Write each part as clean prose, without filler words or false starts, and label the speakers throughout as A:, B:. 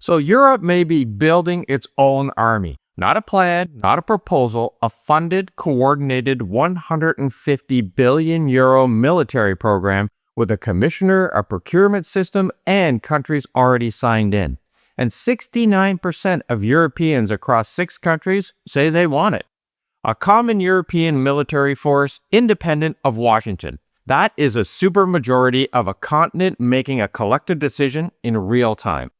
A: So Europe may be building its own army. Not a plan, not a proposal, a funded, coordinated 150 billion euro military program with a commissioner, a procurement system, and countries already signed in. And 69% of Europeans across 6 countries say they want it. A common European military force independent of Washington. That is a supermajority of a continent making a collective decision in real time.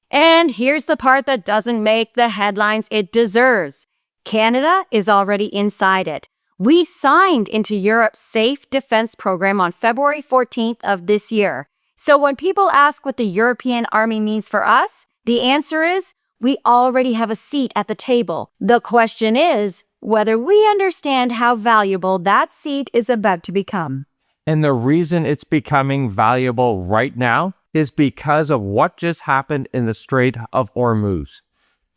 B: And here's the part that doesn't make the headlines it deserves. Canada is already inside it. We signed into Europe's Safe Defense Program on February 14th of this year. So when people ask what the European Army means for us, the answer is we already have a seat at the table. The question is whether we understand how valuable that seat is about to become.
A: And the reason it's becoming valuable right now is because of what just happened in the Strait of Hormuz.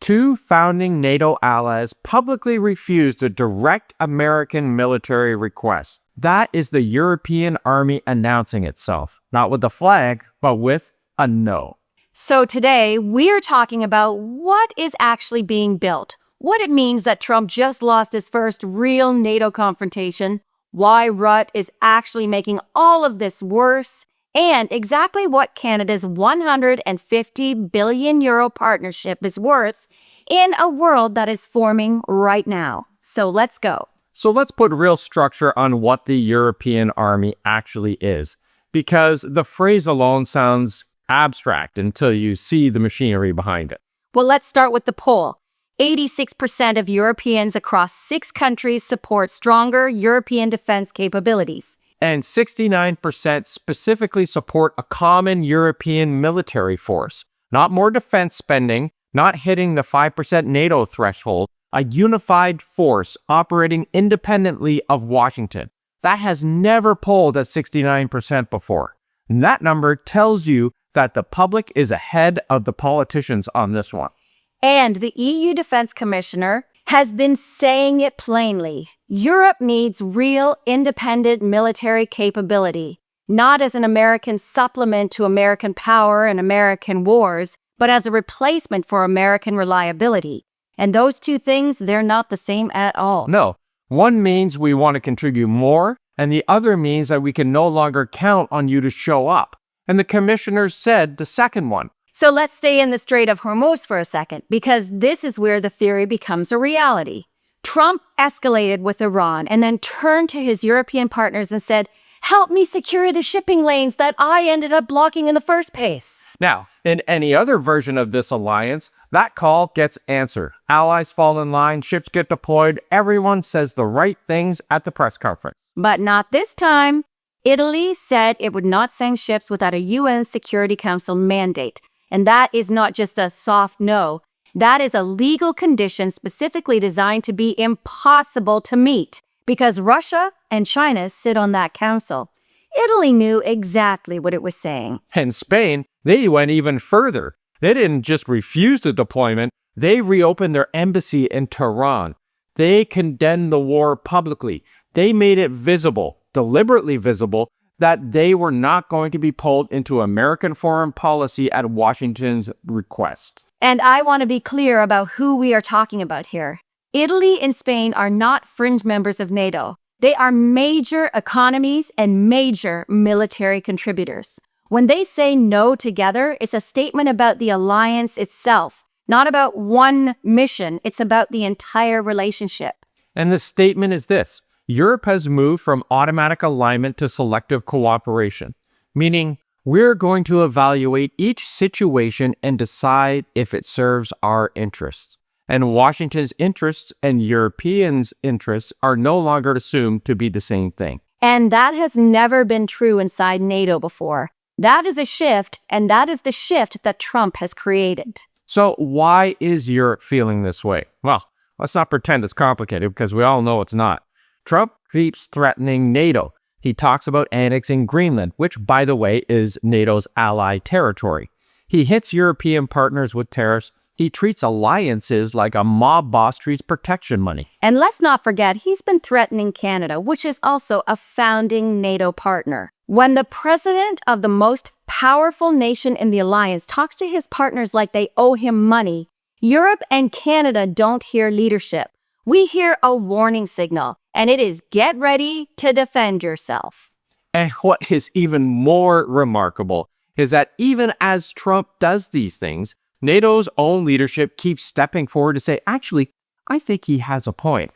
A: 2 founding NATO allies publicly refused a direct American military request. That is the European Army announcing itself, not with a flag, but with a no.
B: So today, we're talking about what is actually being built, what it means that Trump just lost his first real NATO confrontation, why Rutte is actually making all of this worse, and exactly what Canada's 150 billion euro partnership is worth in a world that is forming right now. So let's go.
A: So let's put real structure on what the European Army actually is, because the phrase alone sounds abstract until you see the machinery behind it.
B: Well, let's start with the poll. 86% of Europeans across 6 countries support stronger European defense capabilities.
A: And 69% specifically support a common European military force. Not more defense spending, not hitting the 5% NATO threshold, a unified force operating independently of Washington. That has never polled at 69% before. And that number tells you that the public is ahead of the politicians on this one.
B: And the EU Defense Commissioner has been saying it plainly. Europe needs real independent military capability, not as an American supplement to American power and American wars, but as a replacement for American reliability. And those two things, they're not the same at all.
A: No, one means we want to contribute more, and the other means that we can no longer count on you to show up. And the commissioner said the second one.
B: So let's stay in the Strait of Hormuz for a second, because this is where the theory becomes a reality. Trump escalated with Iran and then turned to his European partners and said, "Help me secure the shipping lanes that I ended up blocking in the first place."
A: Now, in any other version of this alliance, that call gets answered. Allies fall in line, ships get deployed, everyone says the right things at the press conference.
B: But not this time. Italy said it would not send ships without a UN Security Council mandate. And that is not just a soft no. That is a legal condition specifically designed to be impossible to meet because Russia and China sit on that council. Italy knew exactly what it was saying.
A: And Spain, they went even further. They didn't just refuse the deployment, they reopened their embassy in Tehran. They condemned the war publicly. They made it visible, deliberately visible, that they were not going to be pulled into American foreign policy at Washington's request.
B: And I want to be clear about who we are talking about here. Italy and Spain are not fringe members of NATO. They are major economies and major military contributors. When they say no together, it's a statement about the alliance itself, not about one mission. It's about the entire relationship.
A: And the statement is this: Europe has moved from automatic alignment to selective cooperation, meaning we're going to evaluate each situation and decide if it serves our interests. And Washington's interests and Europeans' interests are no longer assumed to be the same thing.
B: And that has never been true inside NATO before. That is a shift, and that is the shift that Trump has created.
A: So why is Europe feeling this way? Well, let's not pretend it's complicated because we all know it's not. Trump keeps threatening NATO. He talks about annexing Greenland, which, by the way, is NATO's ally territory. He hits European partners with tariffs. He treats alliances like a mob boss treats protection money.
B: And let's not forget, he's been threatening Canada, which is also a founding NATO partner. When the president of the most powerful nation in the alliance talks to his partners like they owe him money, Europe and Canada don't hear leadership. We hear a warning signal, and it is get ready to defend yourself.
A: And what is even more remarkable is that even as Trump does these things, NATO's own leadership keeps stepping forward to say, actually, I think he has a point,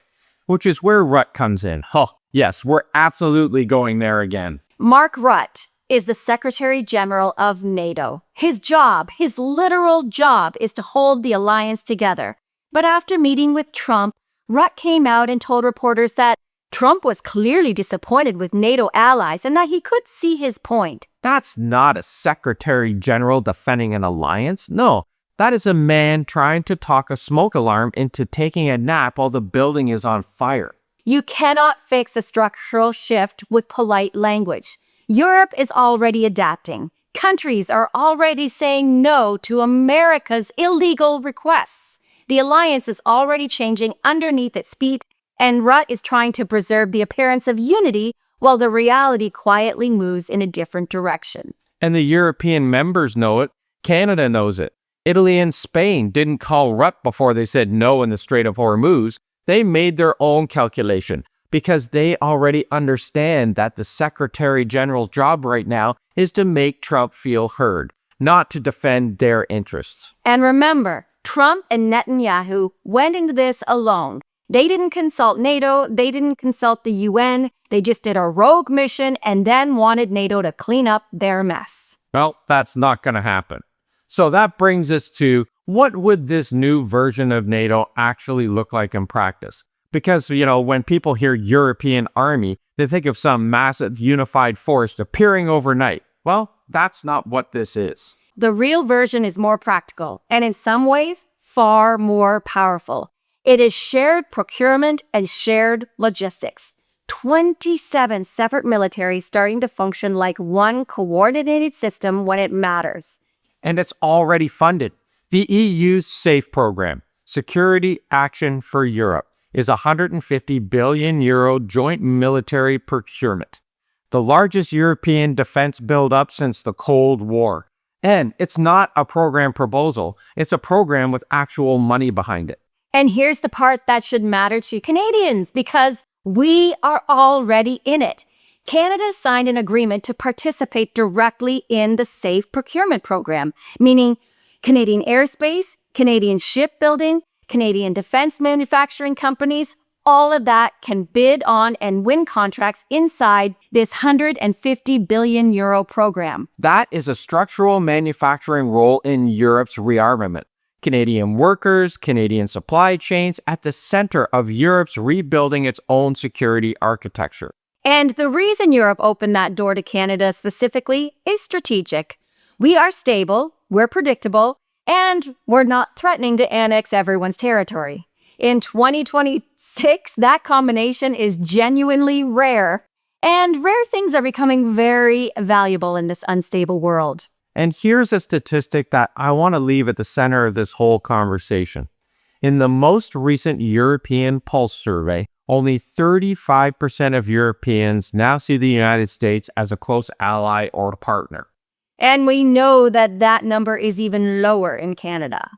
A: which is where Rutte comes in. Oh, yes, we're absolutely going there again.
B: Mark Rutte is the Secretary General of NATO. His job, his literal job, is to hold the alliance together. But after meeting with Trump, Rutte came out and told reporters that Trump was clearly disappointed with NATO allies and that he could see his point.
A: That's not a Secretary General defending an alliance. No, that is a man trying to talk a smoke alarm into taking a nap while the building is on fire.
B: You cannot fix a structural shift with polite language. Europe is already adapting. Countries are already saying no to America's illegal requests. The alliance is already changing underneath its feet, and Rutte is trying to preserve the appearance of unity while the reality quietly moves in a different direction.
A: And the European members know it. Canada knows it. Italy and Spain didn't call Rutte before they said no in the Strait of Hormuz. They made their own calculation because they already understand that the Secretary General's job right now is to make Trump feel heard, not to defend their interests.
B: And remember, Trump and Netanyahu went into this alone. They didn't consult NATO, they didn't consult the UN, they just did a rogue mission and then wanted NATO to clean up their mess.
A: Well, that's not going to happen. So that brings us to what would this new version of NATO actually look like in practice? Because, when people hear European army, they think of some massive unified force appearing overnight. Well, that's not what this is.
B: The real version is more practical and in some ways far more powerful. It is shared procurement and shared logistics. 27 separate militaries starting to function like one coordinated system when it matters.
A: And it's already funded. The EU's SAFE program, Security Action for Europe, is a €150 billion joint military procurement, the largest European defense build-up since the Cold War. And it's not a program proposal, it's a program with actual money behind it.
B: And here's the part that should matter to Canadians, because we are already in it. Canada signed an agreement to participate directly in the SAFE procurement program, meaning Canadian airspace, Canadian shipbuilding, Canadian defense manufacturing companies, all of that can bid on and win contracts inside this €150 billion program.
A: That is a structural manufacturing role in Europe's rearmament. Canadian workers, Canadian supply chains at the center of Europe's rebuilding its own security architecture.
B: And the reason Europe opened that door to Canada specifically is strategic. We are stable, we're predictable, and we're not threatening to annex everyone's territory. In 2026, that combination is genuinely rare, and rare things are becoming very valuable in this unstable world.
A: And here's a statistic that I want to leave at the center of this whole conversation. In the most recent European Pulse survey, only 35% of Europeans now see the United States as a close ally or partner.
B: And we know that that number is even lower in Canada.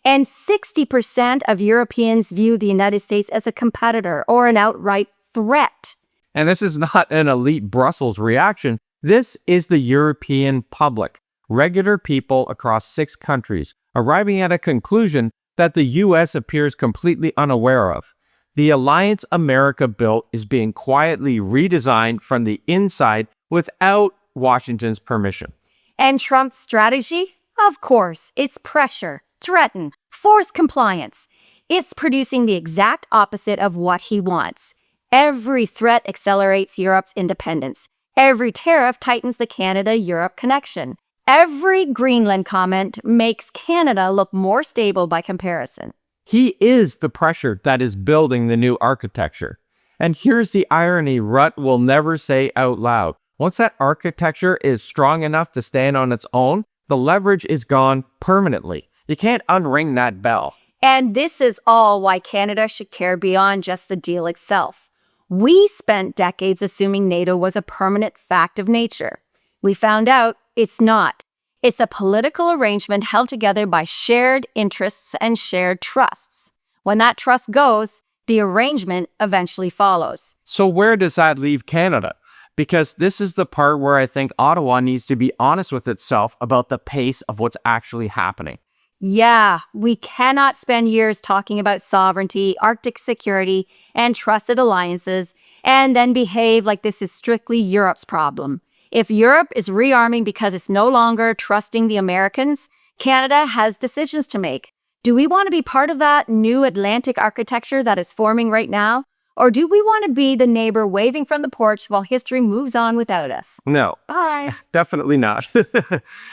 B: And 60% of Europeans view the United States as a competitor or an outright threat.
A: And this is not an elite Brussels reaction. This is the European public, regular people across 6 countries, arriving at a conclusion that the U.S. appears completely unaware of. The alliance America built is being quietly redesigned from the inside without Washington's permission.
B: And Trump's strategy? Of course, it's pressure, threaten, force compliance. It's producing the exact opposite of what he wants. Every threat accelerates Europe's independence. Every tariff tightens the Canada-Europe connection. Every Greenland comment makes Canada look more stable by comparison.
A: He is the pressure that is building the new architecture. And here's the irony Rutte will never say out loud. Once that architecture is strong enough to stand on its own, the leverage is gone permanently. You can't unring that bell.
B: And this is all why Canada should care beyond just the deal itself. We spent decades assuming NATO was a permanent fact of nature. We found out it's not. It's a political arrangement held together by shared interests and shared trusts. When that trust goes, the arrangement eventually follows.
A: So where does that leave Canada? Because this is the part where I think Ottawa needs to be honest with itself about the pace of what's actually happening.
B: Yeah, we cannot spend years talking about sovereignty, Arctic security, and trusted alliances, and then behave like this is strictly Europe's problem. If Europe is rearming because it's no longer trusting the Americans, Canada has decisions to make. Do we want to be part of that new Atlantic architecture that is forming right now? Or do we want to be the neighbor waving from the porch while history moves on without us?
A: No.
B: Bye.
A: Definitely not.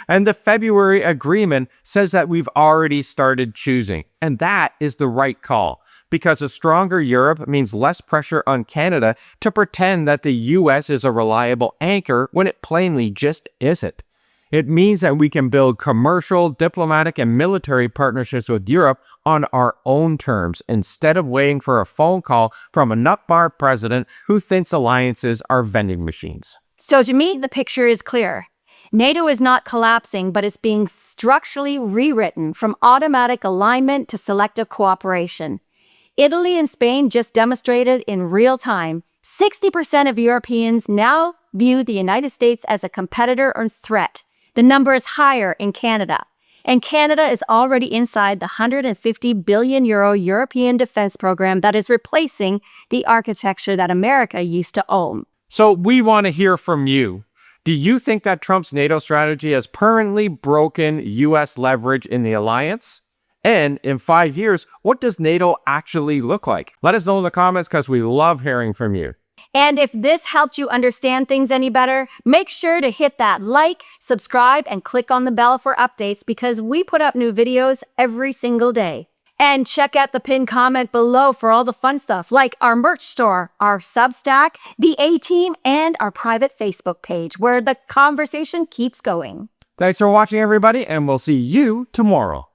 A: And the February agreement says that we've already started choosing. And that is the right call. Because a stronger Europe means less pressure on Canada to pretend that the US is a reliable anchor when it plainly just isn't. It means that we can build commercial, diplomatic, and military partnerships with Europe on our own terms instead of waiting for a phone call from a nutbar president who thinks alliances are vending machines.
B: So to me, the picture is clear. NATO is not collapsing, but it's being structurally rewritten from automatic alignment to selective cooperation. Italy and Spain just demonstrated in real time 60% of Europeans now view the United States as a competitor or threat. The number is higher in Canada. And Canada is already inside the €150 billion European defense program that is replacing the architecture that America used to own.
A: So we want to hear from you. Do you think that Trump's NATO strategy has permanently broken US leverage in the alliance? And in 5 years, what does NATO actually look like? Let us know in the comments because we love hearing from you.
B: And if this helped you understand things any better, make sure to hit that like, subscribe, and click on the bell for updates because we put up new videos every single day. And check out the pinned comment below for all the fun stuff like our merch store, our Substack, the A-Team, and our private Facebook page where the conversation keeps going.
A: Thanks for watching, everybody, and we'll see you tomorrow.